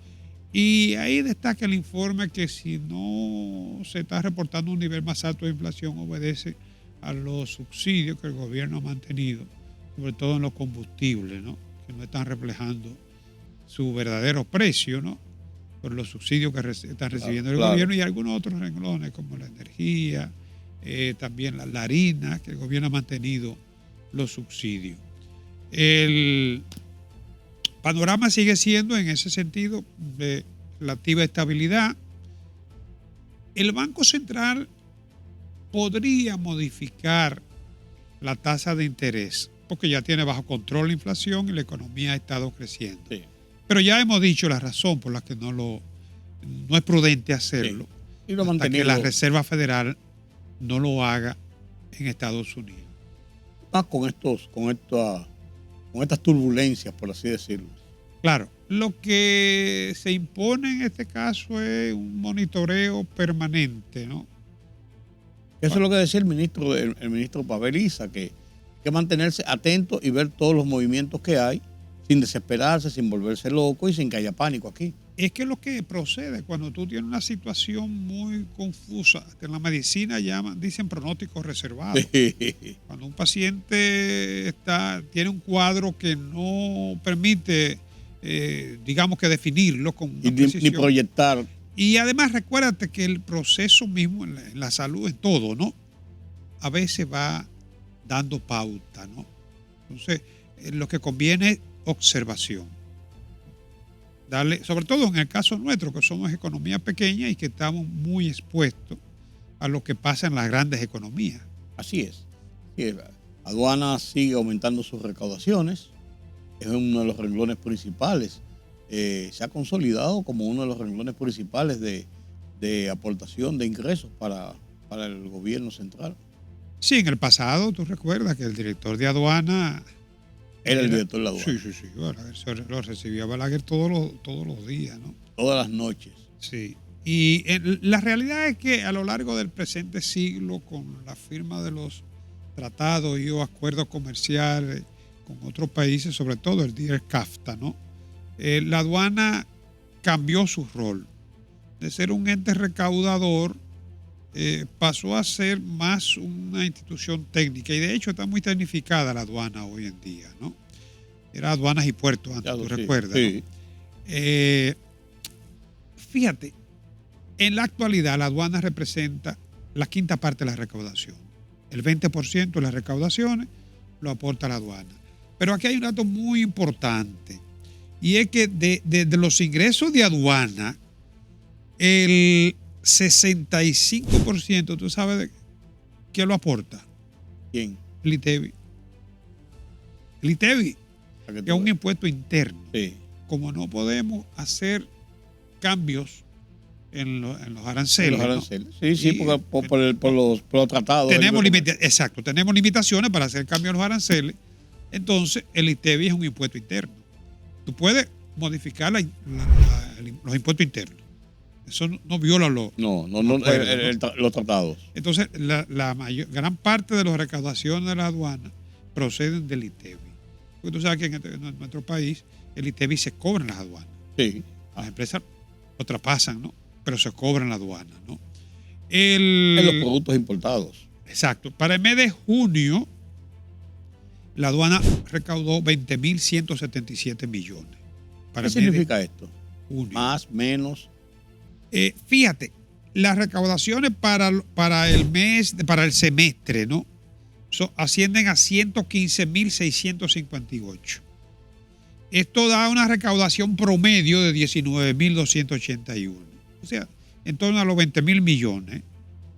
Y ahí destaca el informe que si no se está reportando un nivel más alto de inflación, obedece a los subsidios que el gobierno ha mantenido, sobre todo en los combustibles, ¿no? Que no están reflejando su verdadero precio, ¿no? Por los subsidios que están recibiendo el gobierno y algunos otros renglones como la energía, también la harina, que el gobierno ha mantenido los subsidios. El panorama sigue siendo en ese sentido de relativa estabilidad. El Banco Central podría modificar la tasa de interés porque ya tiene bajo control la inflación y la economía ha estado creciendo. Sí. Pero ya hemos dicho la razón por la que no es prudente hacerlo, Sí. Y lo hasta que mantenido- la Reserva Federal no lo haga en Estados Unidos. Más con estas turbulencias, por así decirlo. Claro, lo que se impone en este caso es un monitoreo permanente, ¿no? Eso es lo que decía el ministro Paveliza, que hay que mantenerse atento y ver todos los movimientos que hay, sin desesperarse, sin volverse loco y sin que haya pánico aquí. Es que lo que procede cuando tú tienes una situación muy confusa, hasta en la medicina dicen pronóstico reservado. Cuando un paciente tiene un cuadro que no permite, digamos que definirlo con una Y ni precisión. proyectar. Y además recuérdate que el proceso mismo en la salud, en todo, ¿no? A veces va dando pauta, ¿no? Entonces, lo que conviene es observación. Darle, sobre todo en el caso nuestro, que somos economía pequeña y que estamos muy expuestos a lo que pasa en las grandes economías. Así es. La aduana sigue aumentando sus recaudaciones. Es uno de los renglones principales. Se ha consolidado como uno de los renglones principales de aportación de ingresos para el gobierno central. Sí, en el pasado tú recuerdas que el director de aduana Era el director de la aduana. Sí. Balaguer lo recibía Balaguer todos los días, ¿no? Todas las noches. Sí. Y la realidad es que a lo largo del presente siglo, con la firma de los tratados y acuerdos comerciales con otros países, sobre todo el día del CAFTA, ¿no? La aduana cambió su rol. De ser un ente recaudador, pasó a ser más una institución técnica. Y de hecho está muy tecnificada la aduana hoy en día, ¿no? Era aduanas y puertos antes, Claro, tú sí, recuerdas, sí. ¿no? Fíjate, en la actualidad la aduana representa la quinta parte de la recaudación. El 20% de las recaudaciones lo aporta la aduana. Pero aquí hay un dato muy importante. Y es que de los ingresos de aduana, el 65%, ¿tú sabes quién lo aporta? ¿Quién? El ITEVI. El ITEVI, que es un impuesto interno. Sí. Como no podemos hacer cambios en los aranceles. Los aranceles. ¿No? Sí, Y, por los tratados. Exacto, tenemos limitaciones para hacer cambios en los aranceles. Entonces, el ITEVI es un impuesto interno. Tú puedes modificar los impuestos internos. Eso no viola los tratados. Entonces, gran parte de las recaudaciones de la aduana proceden del ITEVI. Porque tú sabes que en nuestro país el ITEVI se cobra en las aduanas. Sí. Las empresas lo traspasan, ¿no? Pero se cobra en la aduana, ¿no? En los productos importados. Exacto. Para el mes de junio, la aduana recaudó 20.177 millones. ¿Qué significa esto? Junio. Más, menos. Fíjate, las recaudaciones para el semestre, ¿no? Ascienden a 115.658. Esto da una recaudación promedio de 19.281. O sea, en torno a los 20.000 millones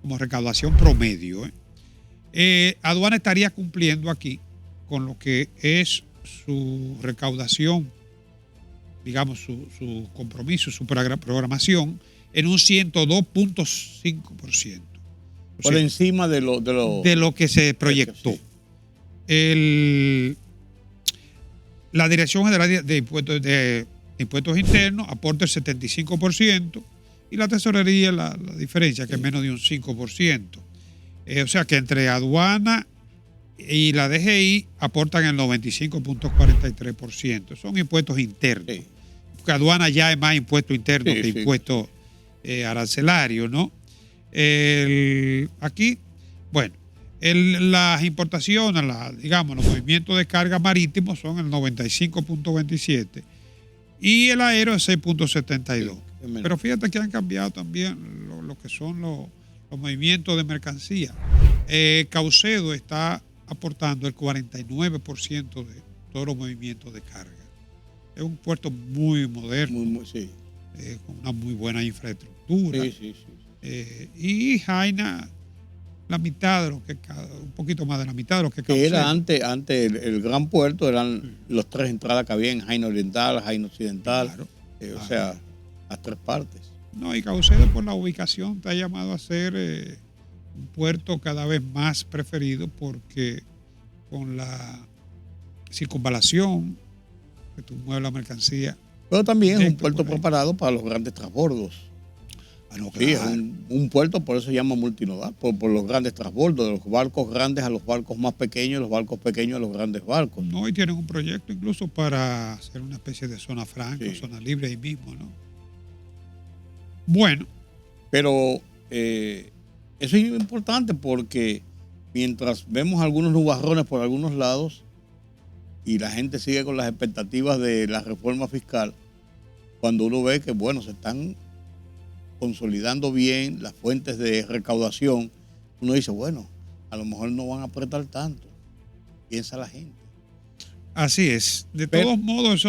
como recaudación promedio. Aduana estaría cumpliendo aquí con lo que es su recaudación, digamos, su compromiso, su programación, en un 102.5%. Por encima de lo que se proyectó. Sí. La Dirección General de Impuestos Internos aporta el 75%, Y la tesorería, la diferencia, que es menos de un 5%. O sea que entre aduana y la DGI aportan el 95.43%. Son impuestos internos. Sí. Porque aduana ya es más impuesto interno que impuesto arancelario, ¿no? Aquí, bueno, las importaciones, digamos, los movimientos de carga marítimos son el 95.27 y el aéreo es 6.72. Sí, pero fíjate que han cambiado también lo que son los movimientos de mercancía. Caucedo está aportando el 49% de todos los movimientos de carga. Es un puerto muy moderno, con una muy buena infraestructura. Y Jaina, la mitad de lo que un poquito más de la mitad de lo que Caucedo. Era antes el gran puerto, eran los 3 entradas que había en Jaina Oriental, Jaina Occidental, claro. O sea, las 3 partes. No, y Caucedo por la ubicación está llamado a ser un puerto cada vez más preferido porque con la circunvalación que tú mueves la mercancía. Pero también es un puerto preparado para los grandes transbordos. Claro. Sí, es un puerto, por eso se llama multinodal, por los grandes transbordos, de los barcos grandes a los barcos más pequeños, los barcos pequeños a los grandes barcos. No, y tienen un proyecto incluso para hacer una especie de zona franca, zona libre ahí mismo, ¿no? Bueno. Pero eso es importante porque mientras vemos algunos nubarrones por algunos lados y la gente sigue con las expectativas de la reforma fiscal, cuando uno ve que, bueno, se están consolidando bien las fuentes de recaudación, uno dice, bueno, a lo mejor no van a apretar tanto, piensa la gente. Así es. De todos modos,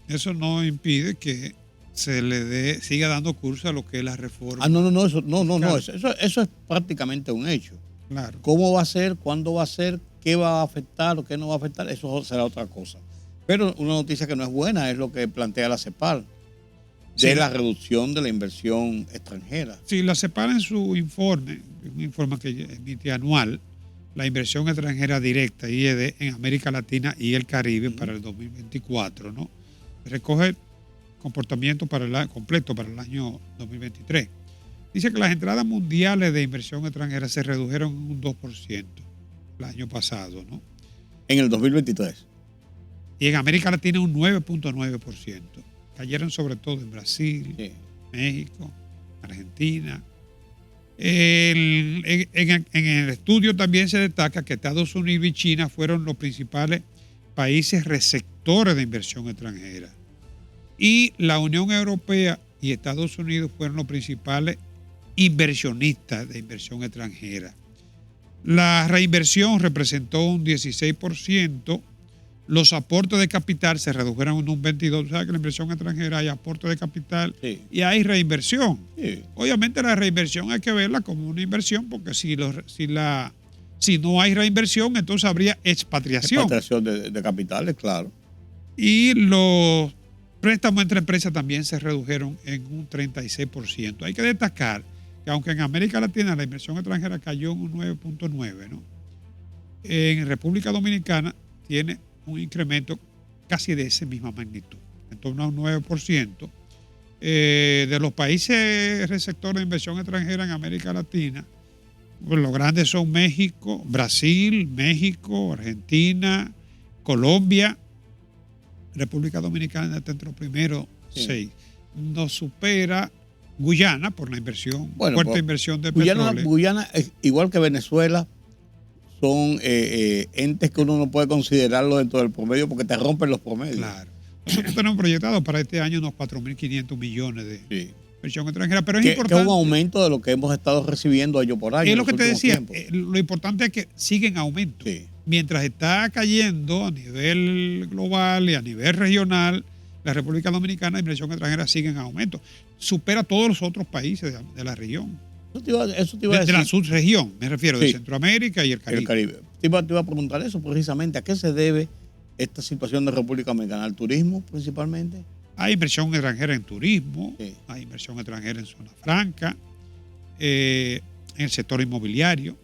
eso no impide que se le siga dando curso a lo que es la reforma. Eso es prácticamente un hecho. Claro. ¿Cómo va a ser? ¿Cuándo va a ser? ¿Qué va a afectar o qué no va a afectar? Eso será otra cosa. Pero una noticia que no es buena es lo que plantea la CEPAL, de la reducción de la inversión extranjera. Sí, la CEPAL en su informe, un informe que emite anual, la inversión extranjera directa, IED, en América Latina y el Caribe para el 2024, ¿no? Recoge comportamiento completo para el año 2023. Dice que las entradas mundiales de inversión extranjera se redujeron en un 2% el año pasado, ¿no? En el 2023. Y en América Latina un 9.9%. Cayeron sobre todo en Brasil, México, Argentina. En el estudio también se destaca que Estados Unidos y China fueron los principales países receptores de inversión extranjera. Y la Unión Europea y Estados Unidos fueron los principales inversionistas de inversión extranjera. La reinversión representó un 16%. Los aportes de capital se redujeron en un 22%. O sea que la inversión extranjera hay aporte de capital y hay reinversión. Sí. Obviamente la reinversión hay que verla como una inversión porque si no hay reinversión, entonces habría expatriación. Expatriación de capitales, claro. Y los préstamos entre empresas también se redujeron en un 36%. Hay que destacar que aunque en América Latina la inversión extranjera cayó en un 9.9%, ¿no? En República Dominicana tiene un incremento casi de esa misma magnitud, en torno a un 9%. De los países receptores de inversión extranjera en América Latina, pues los grandes son México, Brasil, México, Argentina, Colombia. República Dominicana está entre los primeros 6. Nos supera Guyana por la inversión, fuerte inversión de petróleo. Guyana, igual que Venezuela, son entes que uno no puede considerarlo dentro del promedio porque te rompen los promedios. Claro. Nosotros tenemos proyectado para este año unos 4.500 millones de inversión extranjera, pero es importante. Que es un aumento de lo que hemos estado recibiendo año por año. Es lo que te decía, lo importante es que sigue en aumento. Sí. Mientras está cayendo a nivel global y a nivel regional, la República Dominicana, la inversión extranjera sigue en aumento. Supera a todos los otros países de la región. Eso te iba a decir. De la subregión, me refiero, de Centroamérica y el Caribe. Te iba a preguntar eso precisamente. ¿A qué se debe esta situación de República Dominicana? ¿Al turismo principalmente? Hay inversión extranjera en turismo, hay inversión extranjera en zona franca, en el sector inmobiliario,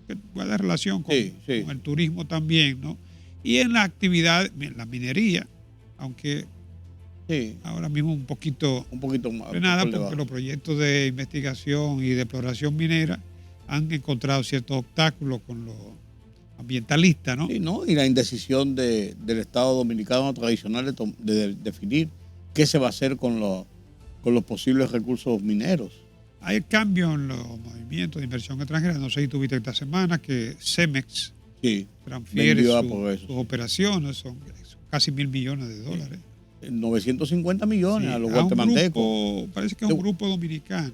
que guarda relación con el turismo también, ¿no? Y en la actividad, la minería, aunque Sí, Ahora mismo un poquito más. frenada por porque debajo. los proyectos de investigación y de exploración minera han encontrado ciertos obstáculos con los ambientalistas, ¿no? Sí, ¿no? Y la indecisión del Estado dominicano tradicional de definir qué se va a hacer con los posibles recursos mineros. Hay cambios en los movimientos de inversión extranjera. No sé si tuviste esta semana que Cemex Sí, transfiere vendió a por eso. sus operaciones, son casi $1.000 millones. 950 millones Sí, a los un guatemaltecos. grupo, parece que es un grupo dominicano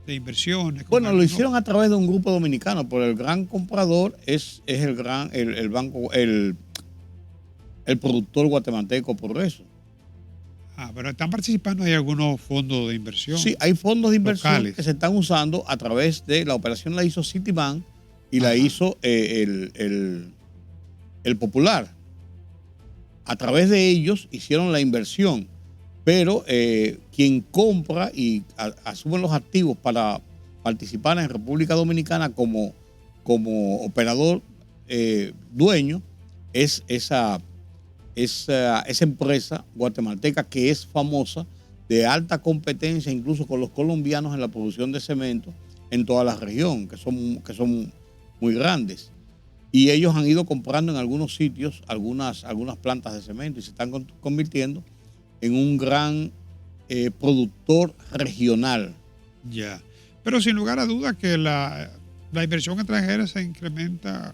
de inversiones. con Bueno, lo algunos- hicieron a través de un grupo dominicano, pero el gran comprador es el banco, el productor guatemalteco por eso. Pero están participando, hay algunos fondos de inversión. Sí, hay fondos de inversión locales. que se están usando a través de la operación, la hizo Citibank y la Ajá. hizo el Popular. A través de ellos hicieron la inversión, pero quien compra y asume los activos para participar en República Dominicana como operador dueño es esa empresa guatemalteca que es famosa, de alta competencia incluso con los colombianos en la producción de cemento en toda la región, que son muy grandes. Y ellos han ido comprando en algunos sitios algunas plantas de cemento y se están convirtiendo en un gran productor regional. Ya. Pero sin lugar a dudas que la inversión extranjera se incrementa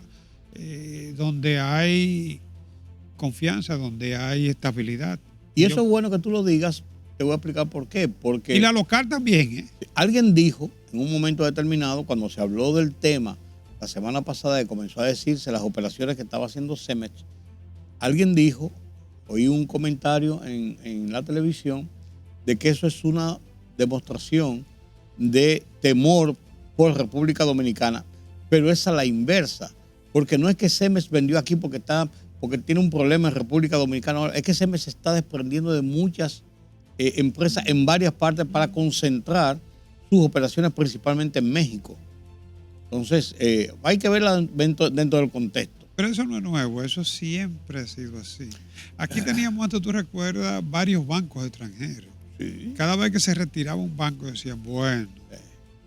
donde hay confianza, donde hay estabilidad. Y eso es bueno que tú lo digas. Te voy a explicar por qué. Porque Y la local también, ¿eh? alguien dijo en un momento determinado, cuando se habló del tema la semana pasada, que comenzó a decirse las operaciones que estaba haciendo Cemex, alguien dijo, oí un comentario en la televisión, de que eso es una demostración de temor por República Dominicana, pero es a la inversa, porque no es que Cemex vendió aquí porque tiene un problema en República Dominicana, es que Cemex se está desprendiendo de muchas empresas en varias partes para concentrar sus operaciones principalmente en México. Entonces, hay que verla dentro del contexto. Pero eso no es nuevo, eso siempre ha sido así. Aquí teníamos, antes tú recuerdas, varios bancos extranjeros. Sí. Cada vez que se retiraba un banco decían, bueno,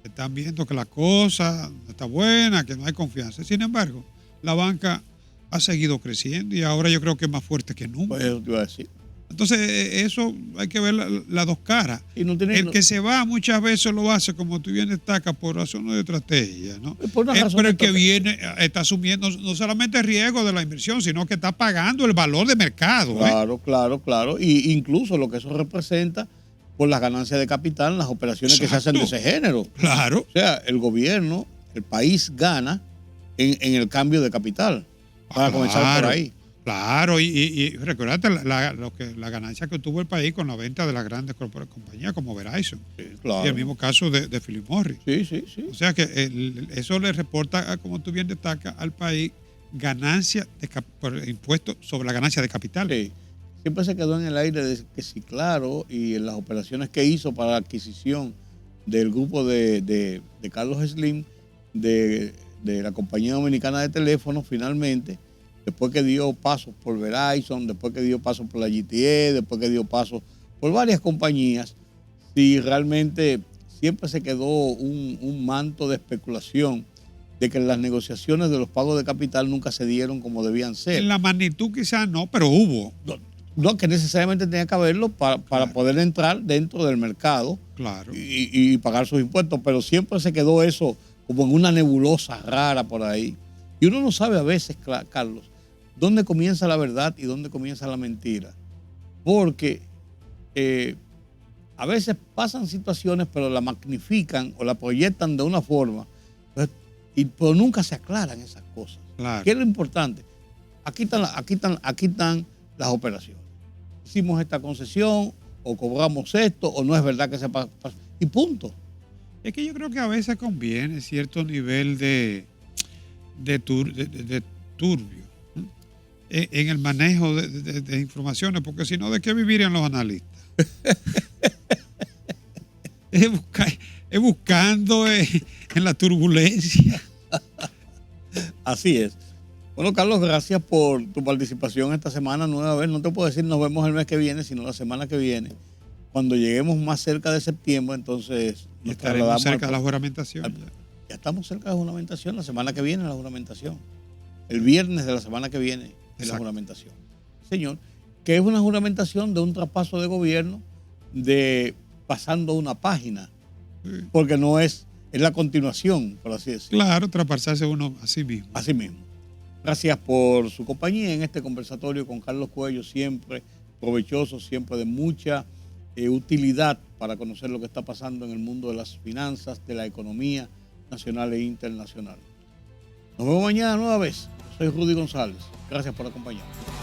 están viendo que la cosa no está buena, que no hay confianza. Sin embargo, la banca ha seguido creciendo y ahora yo creo que es más fuerte que nunca. Pues eso te iba a decir. Entonces, eso hay que ver las dos caras. Y no tiene, El que se va muchas veces lo hace, como tú bien destacas, por razones de estrategia, ¿no? por una razón Pero de el que estrategia. viene está asumiendo no solamente el riesgo de la inversión, sino que está pagando el valor de mercado. Claro. Y incluso lo que eso representa por las ganancias de capital en las operaciones que se hacen de ese género. Claro. O sea, el gobierno, el país gana en el cambio de capital. Para comenzar por ahí. Claro, y recordate la ganancia que tuvo el país con la venta de las grandes compañías como Verizon. Sí, claro. Y el mismo caso de Philip Morris. Sí. O sea que eso le reporta, como tú bien destacas, al país ganancia por impuestos sobre la ganancia de capital. Sí. Siempre se quedó en el aire de que sí, claro, y en las operaciones que hizo para la adquisición del grupo de Carlos Slim, de la compañía dominicana de teléfonos, finalmente, después que dio pasos por Verizon, después que dio pasos por la GTE, después que dio pasos por varias compañías, si realmente siempre se quedó un manto de especulación de que las negociaciones de los pagos de capital nunca se dieron como debían ser. En la magnitud quizás no, pero hubo. No, que necesariamente tenía que haberlo para poder entrar dentro del mercado, Claro. y pagar sus impuestos, pero siempre se quedó eso como en una nebulosa rara por ahí. Y uno no sabe a veces, Carlos, dónde comienza la verdad y dónde comienza la mentira. Porque a veces pasan situaciones, pero la magnifican o la proyectan de una forma, pero nunca se aclaran esas cosas. Claro. ¿Qué es lo importante? Aquí están las operaciones. Hicimos esta concesión, o cobramos esto, o no es verdad que se pasó. Y punto. Es que yo creo que a veces conviene cierto nivel de turbio, ¿no? En el manejo de informaciones, porque si no, ¿de qué vivirían los analistas? es buscando en la turbulencia. Así es. Bueno, Carlos, gracias por tu participación esta semana nueva vez. No te puedo decir nos vemos el mes que viene, sino la semana que viene. Cuando lleguemos más cerca de septiembre, entonces Y estaremos cerca de la juramentación. Ya estamos cerca de la juramentación. La semana que viene es la juramentación. El viernes de la semana que viene es la juramentación. Señor, que es una juramentación de un traspaso de gobierno de pasando una página. Sí. Porque no es la continuación, por así decirlo. Claro, traspasarse uno a sí mismo. Así mismo. Gracias por su compañía en este conversatorio con Carlos Cuello, siempre provechoso, siempre de mucha utilidad para conocer lo que está pasando en el mundo de las finanzas, de la economía nacional e internacional. Nos vemos mañana nueva vez. Soy Rudy González. Gracias por acompañarnos.